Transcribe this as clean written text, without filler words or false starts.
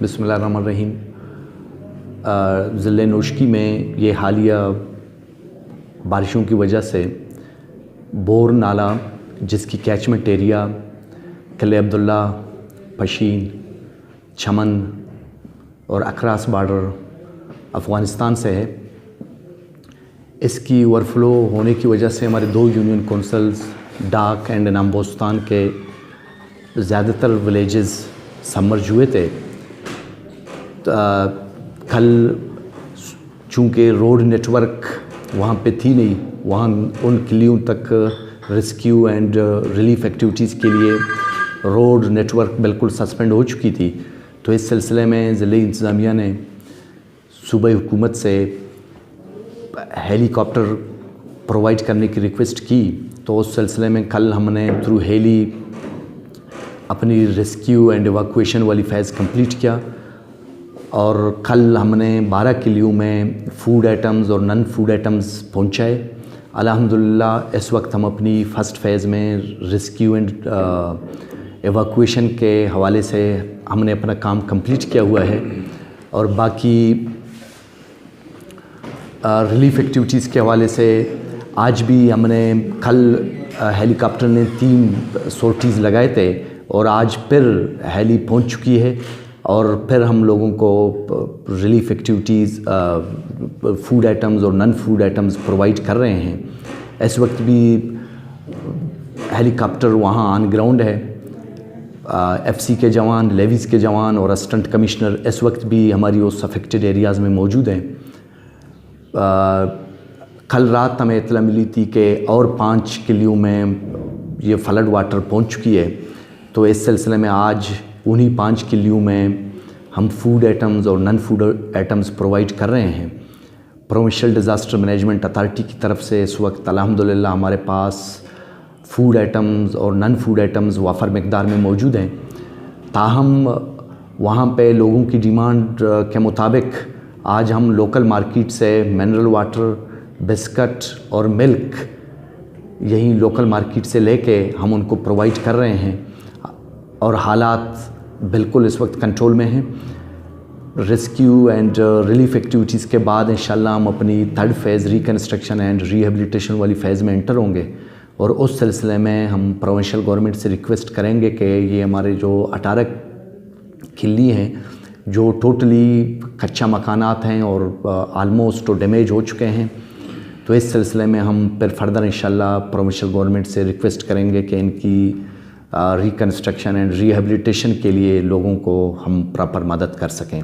بسم اللہ الرحمن الرحیم۔ ضلع نوشکی میں یہ حالیہ بارشوں کی وجہ سے بور نالہ، جس کی کیچمنٹ ایریا قلعہ عبداللہ، پشین، چمن اور اکراس بارڈر افغانستان سے ہے، اس کی اوور فلو ہونے کی وجہ سے ہمارے 2 یونین کونسلز ڈاک اینڈ نامبوستان کے زیادہ تر ولیجز سبمرج ہوئے تھے۔ کل چونکہ روڈ نیٹ ورک وہاں پہ تھی نہیں، وہاں ان قلعوں تک ریسکیو اینڈ ریلیف ایکٹیویٹیز کے لیے روڈ نیٹ ورک بالکل سسپینڈ ہو چکی تھی، تو اس سلسلے میں ضلعی انتظامیہ نے صوبائی حکومت سے ہیلی کاپٹر پرووائڈ کرنے کی ریکویسٹ کی، تو اس سلسلے میں کل ہم نے تھرو ہیلی اپنی ریسکیو اینڈ ایواکویشن والی فیز کمپلیٹ کیا، اور کل ہم نے 12 قلعوں میں فوڈ آئٹمز اور نن فوڈ آئٹمز پہنچائے۔ الحمدللہ اس وقت ہم اپنی فرسٹ فیز میں ریسکیو اینڈ ایواکویشن کے حوالے سے ہم نے اپنا کام کمپلیٹ کیا ہوا ہے، اور باقی ریلیف ایکٹیویٹیز کے حوالے سے آج بھی ہم نے کل ہیلی کاپٹر نے 3 سورٹیز لگائے تھے، اور آج پھر ہیلی پہنچ چکی ہے، اور پھر ہم لوگوں کو ریلیف ایکٹیویٹیز، فوڈ آئٹمز اور نن فوڈ آئٹمز پرووائڈ کر رہے ہیں۔ اس وقت بھی ہیلی کاپٹر وہاں آن گراؤنڈ ہے، ایف سی کے جوان، لیویز کے جوان اور اسسٹنٹ کمشنر اس وقت بھی ہماری اس افیکٹڈ ایریاز میں موجود ہیں۔ کل رات ہمیں اطلاع ملی تھی کہ اور 5 قلعوں میں یہ فلڈ واٹر پہنچ چکی ہے، تو اس سلسلے میں آج انہی 5 قلعوں میں ہم فوڈ آئٹمز اور نن فوڈ آئٹمز پرووائڈ کر رہے ہیں۔ پروونشل ڈیزاسٹر مینجمنٹ اتھارٹی کی طرف سے اس وقت الحمدللہ ہمارے پاس فوڈ آئٹمز اور نن فوڈ آئٹمز وافر مقدار میں موجود ہیں، تاہم وہاں پہ لوگوں کی ڈیمانڈ کے مطابق آج ہم لوکل مارکیٹ سے منرل واٹر، بسکٹ اور ملک یہیں لوکل مارکیٹ سے لے کے ہم ان کو پرووائڈ کر رہے ہیں، اور حالات بالکل اس وقت کنٹرول میں ہیں۔ ریسکیو اینڈ ریلیف ایکٹیویٹیز کے بعد انشاءاللہ ہم اپنی 3rd phase reconstruction and rehabilitation والی فیز میں انٹر ہوں گے، اور اس سلسلے میں ہم پروونشل گورنمنٹ سے ریکویسٹ کریں گے کہ یہ ہمارے جو 18 قلعے ہیں جو ٹوٹلی کچا مکانات ہیں اور آلموسٹ ڈیمیج ہو چکے ہیں، تو اس سلسلے میں ہم پھر فردر انشاءاللہ پروونشل گورنمنٹ سے ریکویسٹ کریں گے کہ ان کی ریکنسٹرکشن اینڈ ریہیبلیٹیشن کے لیے لوگوں کو ہم پراپر مدد کر سکیں۔